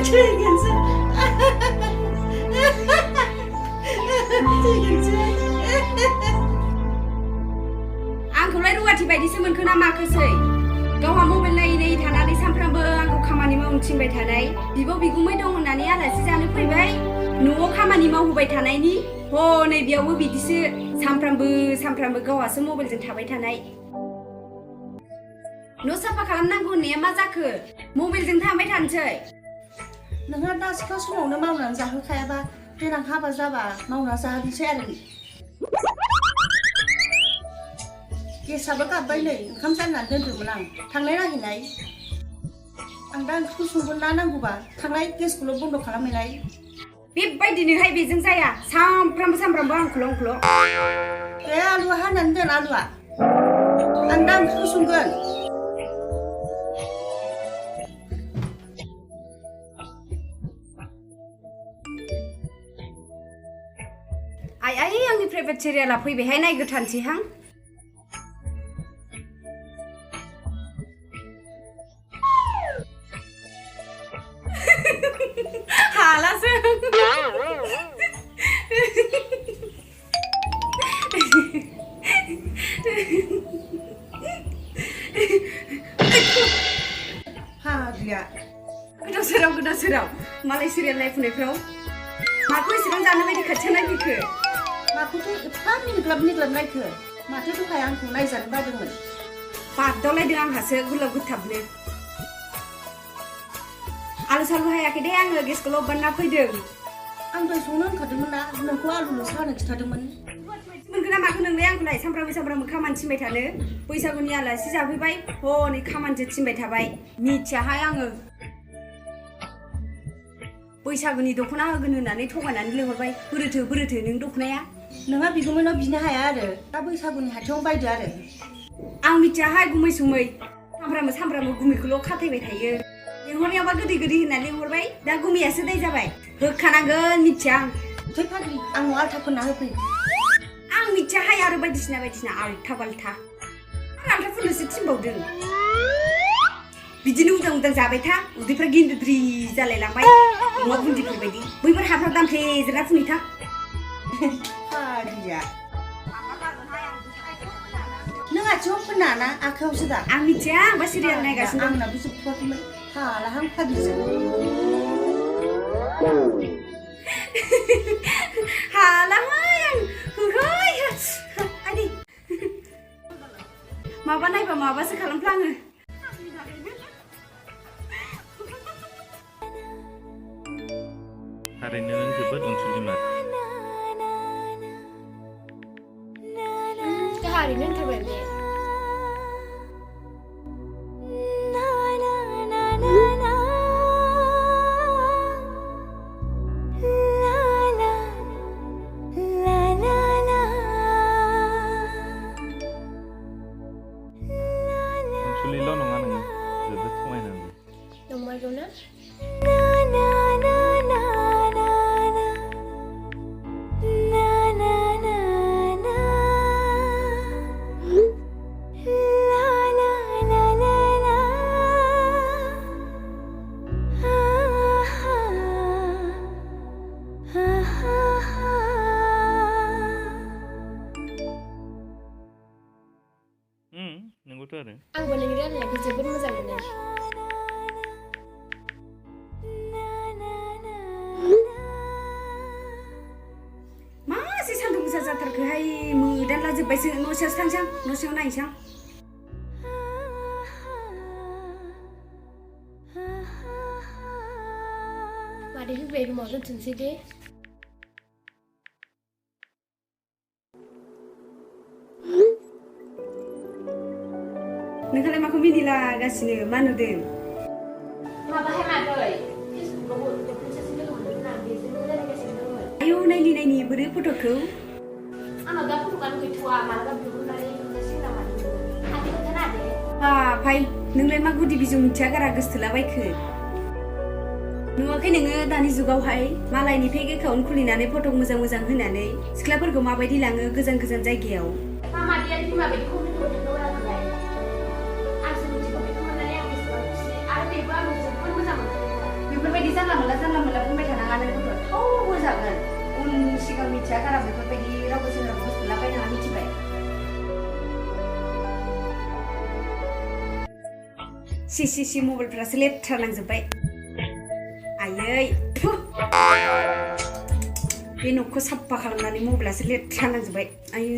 थैगोनसो आंखौलाय रुवाथि बायदिसो मोनखो ना माखोसै गावहा मबाइल नायै नायै थानानै सानफ्रामबो आंखौ खामानि मावनो थिनबाय थानाय बिब' बिगुमै दं होननानै आलासि जानो फैबाय न'आव खामानि मावहोबाय थानायनि नै बेयावबो बिदिसो सानफ्रामबो गावहासो मबाइलजों थाबाय थानाय न' साफा खालामनांगौ होननाया मा जाखो मबाइलजों थाबाय थानोसै नोंहा दा सिख्ला समावनो मावनानै जाहोखायाबा देनां हाबा जाबा मावना जाहोनोसै आरो गेसाबो गाबबाय नै ओंखाम जाननानै दोनदोंमोन आं थांलाय नायहैनाय आं दा ओंख्रिखौ संगोन ना नांगौबा थांलाय गेसखौल' बन्द' खालामहैनाय बेबायदिनोहाय बेजों जाया सानफ्रामबो आंखौल' आलुआ हानानै दोन आलुआ आं दा ओंख्रिखौ संगोन आइ आंनि प्राइभेट सिरियाला फैबायहाय नायग्रोथारनोसैहां हालासो हाग्लिया गोदाव सोराव मालाय सिरियाल नायफुनायफ्राव माखौ एसेबां जानो बायदि खाथियाव नायफैखो माखौथ' एफा निग्लाब नायखो माथो दहाय आंखौ नायजानो बादोंमोन बादावलायदों आंहासो गुलाब गुथाबनो आलु सालु हायाखै दे आङो गेसखौल' बानना फैदों आं दहाय संनो होनखादोंमोन ना नोंखौ आलुल'सो हानो खिथादोंमोन मोनगोन ना माखो नोंलाय आंखौलाय सानफ्रामबो खामानि थिनबाय थानो बैसागुनि आलासि जाफैबाय हनै खामानिसो थिनबाय थाबाय मिथियाहाय आङो बैसागुनि दख'ना होगोन होननानै थगायनानै लिंहरबाय बोरोथो नों दख'नाया नोंहा बिगुमैनाव बिनो हाया आरो दा बैसागुनि हाथायावनो बायदो आरो आं मिथियाहाय गुमै सुमै सानफ्रामबो गुमैखौल' खाथायबाय थायो लिंहरनायावबा गोदै होननानै लिंहरबाय दा गुमैयासो दाय जाबाय होखानांगोन मिथिया आं थै फाग्लि आंनाव आल्था फोनना होफै आं मिथियाहाय आरो बायदिसिना आल्था बाल्था आल्था फोननोसो थिनबावदों बिदिनो उदां जाबाय था उदैफ्रा गिन्द्रि जालायलांबाय अमा बुन्दिफोर बायदि बैफोर हाफ्राव दामफ्लेजेरना फुनैथा फाग्लिया नों आथिङाव फोनना ना आखायावसो दा आं मिथिया आंबा सिरियाल नायगासिनो दं आंनाबो जोबथ'वाखैमोन हालाहां फाग्लिजों हालाहाय आं होहै आदै माबा नायबा माबासो खालामफ्लाङो थारैनो नों जोबोद अनसुलिमार गाहारैनो होनथारबाय बे अनसुलिल' नङा नोङो जोबोद समायना नंमारगौ ना नंगौथ' आरो आंबो नोंनि रायलायनायखौ जोबोद मोजां मोनो मासे सान्दुं गोसा जाथारखोहाय मोदानला जोब्बायसो न' सिङावसो थांसां न' सिङाव नायसां मादै फैबाय रुमाव दोनथ'नोसै दे नोंहालाय माखौ मिनिलागासिनो मा नुदों माबाहाय मादै फेसबुकआव सासे लोगो मोनदोंमोन आं बेजोंनो रायलायगासिनो दंमोन आयौ नायनि बोरै फट'खौ आंनाव दा फट'आनो गैथ'वा मालाबा बिहरनानै नुजासिगोन नामा आंनि खोन्थाना दे बाफाय नोंलाय मा गुदि बिजौ मिथिया गारा गोसथोलाबायखो नुवाखै नोङो दानि जुगावहाय मालायनि फेक एकाउन्ट खुलिनानै फट' मोजां होनानै सिख्लाफोरखौ माबायदि लाङो गोजान जायगायाव मादैया बिमा बायदि कमेन्ट हरदों आंलाय आंसो मिथिगौ बेखौ मोननानै आं बेसेबां खुसि आरो बेबो आंखौ जोबोद मोजां मोनो बेफोरबायदि जानला मोनला बुंबाय थानाङा नों गथ' थाव होजागोन उन सिगां मिथिया गारा बेफोरबायदि रावबो सेंग्राखौ बुस्थुलाबायनाङा मिथिबाय सि मबाइलफ्रासो लेथ्रा नांजोब्बाय आयै बे न'खौ साफा खालामनानै मबाइलासो लेथ्रा नांजोब्बाय आयै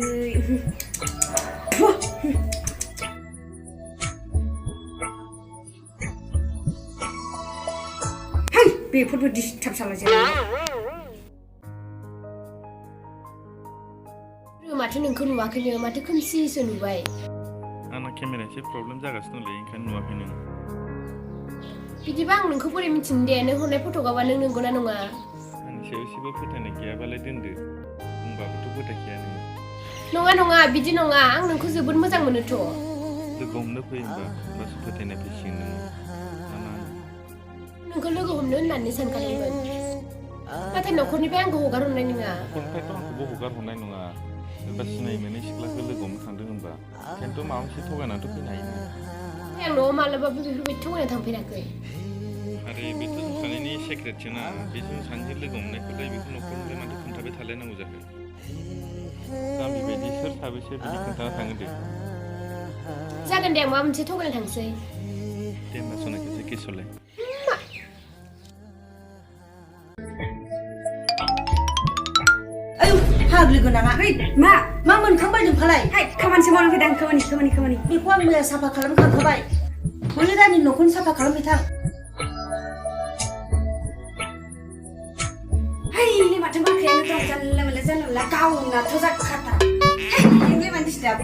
बेफोरबो डिस्टार्ब खालामजाया माथो नोंखौ नुवाखैनो माथो खोमसिसो नुबाय आंना केमेरा एसे प्रब्लेम जागासिनो दंलै ओंखायनो नुवाखै नों बिदिबा आं नोंखौ बोरै मिथिनो दे नों हरनाय फट'गाबा नों नंगौना नङा आंनि सायाव एसेबो फोथायनाय गैयाबालाय दोनदो बुंबाबोथ' फोथायखाया नोङो नङा बिदि नङा आं नोंखौ जोबोद मोजां मोनोथ' लोगो हमनो फै होमबासो फोथायनाय फैसिगोन नोङो नोंखौ लोगो हमनो होननानै सानखादोंमोन नाथाय न'खरनिफ्राय आंखौ हगार हरनाय नङा न'खरनिफ्रायथ' आंखौबो हगार हरनाय नङा सोरबा सिनाय मोनै सिख्लाखौ लोगो हमनो थांदों होनबा ओंखायनोथ' माबा मोनसे थगायनानैथ' फैनो हायोना आं न'आव मालाबाबो बेफोरबायदि थगायना थांफेराखै आरो बेथ' जों सानैनि सेक्रेटसोना बे जों सानैजों लोगो हमनायखौलाय बेखौ न'खरनिफ्राय माथो खोन्थाबाय थालायनांगौ जाखो जाम्बि बायदि सोर साबेसे बिदि खोन्थाना थाङो दे जागोन दे आं माबा मोनसे थगायना थांसै दे होमबा सना खेबसे किसलाय आयौ फाग्लि गोनाङा मा मोनखांबाय नोंहालाय खामानिसो मावनो फैदों खामानि बेखौ आं मैया साफा खालामखांखाबाय हले रानि न'खौनो साफा खालामबाय थां माथो माखायानो दं जानला मोनला गावनाथ' जाखाथार नोंलाय मानो दिसताब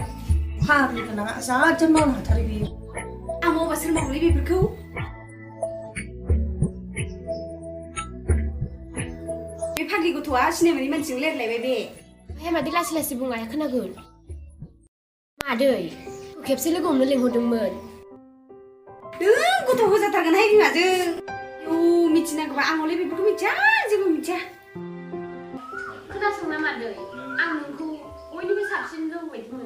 फाग्लि गोनाङा जाजों मावनो हाथारो बेयो आं मावबा सोर मावोलै बेफोरखौ बे फाग्लि गथ'आ सिनाय मोनै मानसिजों रायज्लायबाय बे ओमफ्राय मादै लासै बुं आया खोनागोन मादै खेबसे लोगो हमनो लेंहरदोंमोन नों गथ' होजाथारगोनहाय बिमाजों मिथिनांगौबा आं हले बेफोरखौ मिथिया जेबो मिथिया खोनासंना मादै आं नोंखौ बयनिबो साबसिन लोगो बायदि मोनो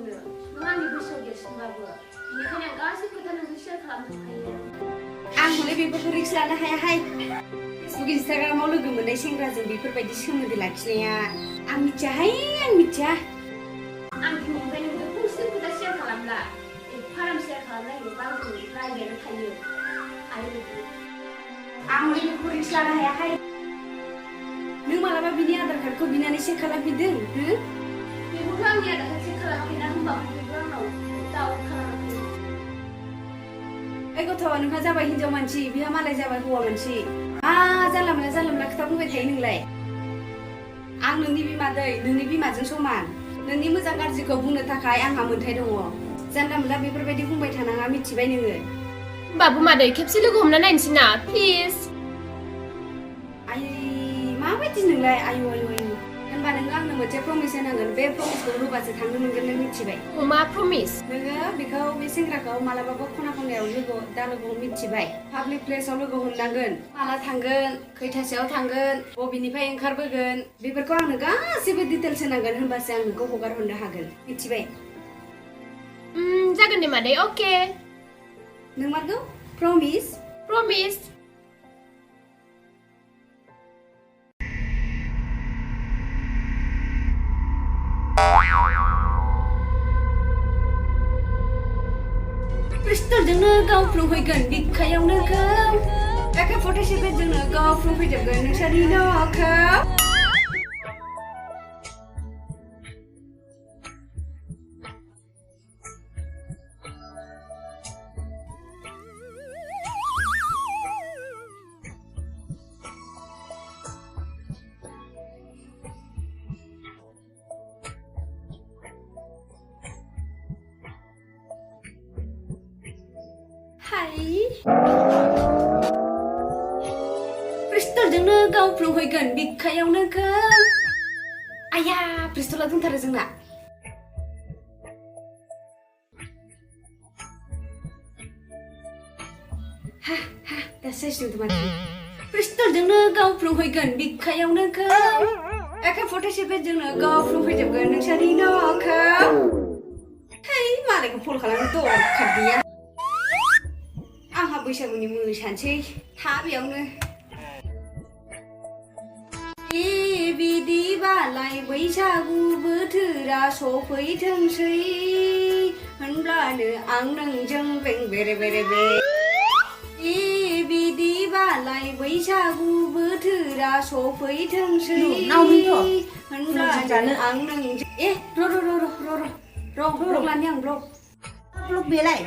नों आंनि बैसोआव देरसिनबाबो बेनिखायनो आं गासै खोथा नोंजों शेयार खालामनो हायो आं हले बेफोरखौ रिक्स लानो हायाहाय फेसबुक इन्सटाग्रामाव लोगो मोननाय सेंग्राजों बेफोरबायदि सोमोन्दो लाखिनाया आं मिथियाहाय आं मिथिया आं दिनैनिफ्राय नोंजों फंसे खोथा शेयार खालामला फाराम शेयार खालामनायनिबा आंजों रायज्लायनो थायो आरो आं हले बेफोरखौ रिक्स लानो हायाहाय नों मालाबा बिनि आधार कार्डखौ बिनानै चेक खालामफिनदों बेखौथ' आंनि आधार कार्ड चेक खालामाखैना होनबाबो बेबो आंनाव डाउट खालामाखै ओइ गथ' नोंहा जाबाय हिनजाव मानसि बिहा मालाय जाबाय हौवा मानसि जानला मोनला खोथा बुंबाय थायो नोंलाय आं नोंनि बिमादै नोंनि बिमाजों समान नोंनि मोजां गाज्रिखौ बुंनो थाखाय आंहा मोन्थाय दङ जानला मोनला बेफोरबायदि बुंबाय थानाङा मिथिबाय नोङो बाबु मादै खेबसे लोगो हमना नायनोसै ना प्लिज माबायदि नोंलाय आयु होनबा नोङो आंनो मोनसे प्रमिस होनांगोन बे प्रमिसखौ होबासो थांनो मोनगोन नों मिथिबाय मा प्रमिस नोङो बेखौ बे सेंग्राखौ मालाबाबो खना खनायाव लोगो मिथिबाय पाब्लिक प्लेसाव लोगो हमनांगोन माला थांगोन खैथासोआव थांगोन बबेनिफ्राय ओंखारबोगोन बेफोरखौ आंनो गासैबो डिटेल्स होनांगोन होनबासो आं नोंखौ हगार हरनो हागोन मिथिबाय जागोन दे मादै अके नों मारगौ प्रमिस पिस्तलजोंनो गावफ्लंफैगोन बिखायावनो गाव एखे फट'सेपेटजोंनो गावफ्लंफैजोबगोन नोंसोरनि न'खौ पिस्तलजोंनो गावफ्लंफैगोन बिखायावनो गाव आया पिस्तला दंथारो जोंना दासो जासिगोन पिस्तलजोंनो गावफ्लंफैगोन बिखायावनो गाव एखे फट'सेपेटजोंनो गावफ्लंफैजोबगोन नोंसोरनि न'खौ मालायखौ फल खालामनो दरखार गैया आंहा बैसागुनि मोसानोसै बेयावनो बिदि बालाय बैसागु बोथोरा सफैथोंसै होनब्लानो आं नोंजों बें बेरे बेरे बे बिदि बालाय बैसागु बोथोरा सफैथोंसै होनब्लानो आं नोंजों ब्लग लानि आं ब्लग बेलाय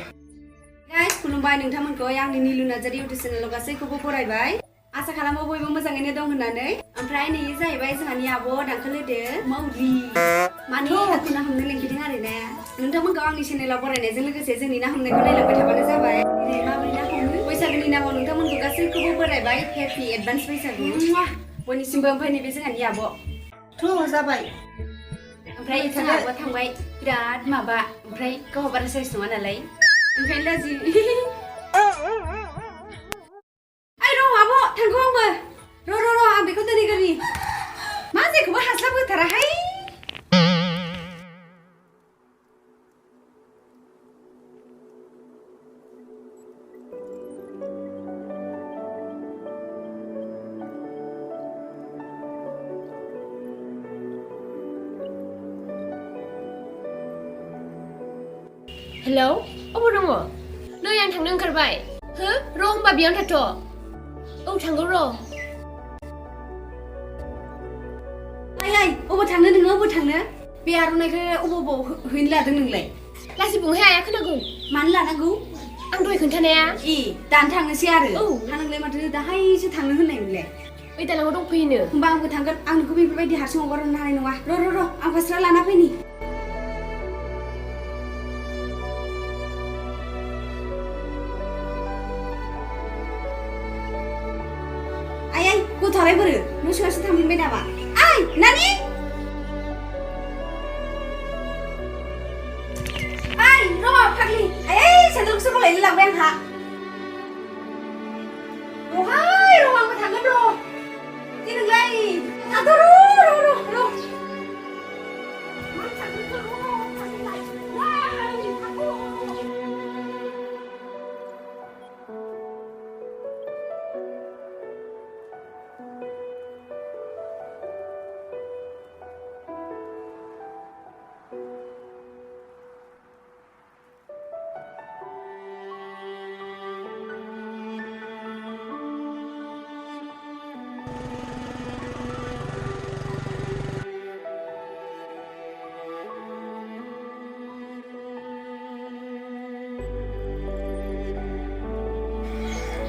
गाइस खुलुमबाय नोंथांमोनखौ आंनि निलु नार्जारी YouTube चेनेलाव गासैखौबो बरायबाय आसा खालामो बयबो मोजाङैनो दं होननानै ओमफ्राय नै जाहैबाय जोंहानि आब' दांखोलोदो मौलि माने आंखौ ना हमनो लिंफैदों आरो ना नोंथांमोनखौ आंनि चेनेलाव बरायनायजों लोगोसे जोंनि ना हमनायखौ नायलांबाय थाबानो जाबाय दिनै माबोरै ना हमो बैसागुनि नामाव नोंथांमोनखौ गासैखौबो बरायबाय हेपि एडभान्स बैसागु बयनिसिमबो ओमफ्राय नैबे जोंहानि आब' जाबाय ओमफ्राय जोंहा आब'आ थांबाय बिराद माबा ओमफ्राय गावहा बारा साइज नङा नालाय ओंखायनो लाजि थांगौ आंबो र' आं बेखौ दोनहैगोरनि मा जेखौबो हास्लाबहोथाराहाय हेलौ अबाव दङ नै आं थांनो ओंखारबाय हो र' होमबा बेयावनो थाथ' औ थांगौ र' आइ अबाव थांनो नोङो अबाव थांनो बे आर'नाइखौ अबाव हैनो लादों नोंलाय लासै बुंहाय आया खोनागौ मानो लानांगौ आं दहाय खोन्थानाया दानो थांनोसै आरो औ नोंलाय माथो दाहायसो थांनो होननायमोनलाय ओइ दालाङाव दंफैयोनो होमबा आंबो थांगोन आं नोंखौ बेफोरबायदि हारसिं हगारहरनो हानाय नङा र' आं फास्रा लाना फैनि गथ'आलाय बोरो न' सिङावसो थांफिनबाय नामा ओइ नानि ओइ र' फाग्लि सेन्देलखौसो गलायनो लांबाय आंहा र'हाय र' आंबो थांगोन र' नोंलाय थाथ' र'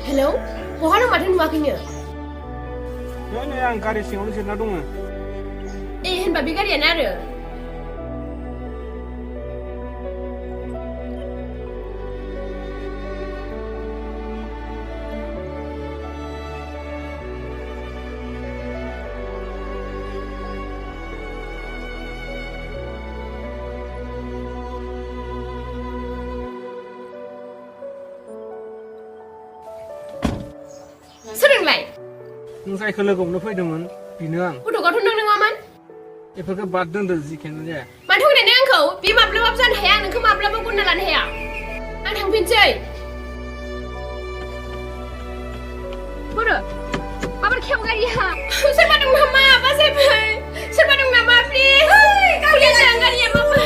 हेलौ बहा दं माथो नुवाखैनो नै आं गारि सिङावनो जिरना दङ होनबा बे गारियानो आरो सोलोंलाय नों जायखौ लोगो हमनो फैदोंमोन बेनो आं फट'कआवथ' नों नङामोन बेफोरखौ बाद दोनदो जिखियानो जाया माथो होननानै आंखौ बे माब्लाबाबो जानो हाया आं नोंखौ माब्लाबा गनना लानो हाया आं थांफिनसै बोरो माबार खेव गारिया सोरबा दं नामा बासायफै सोरबा दं नामा प्लिज गारिया गारिया माबा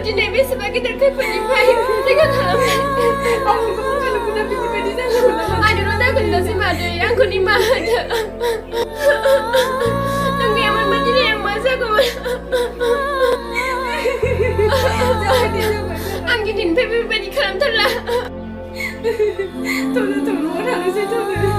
दिनै बेसेबा गिदिर खैफोदनिफ्राय रैखा खालामबाय आंनो दाखोनदासै मादै आंखौ निमाहा होदो नों गैयामोनबा दिनै आं मा जागौमोन आं दिनैनिफ्राय बेबायदि खालामथारला थांनोसै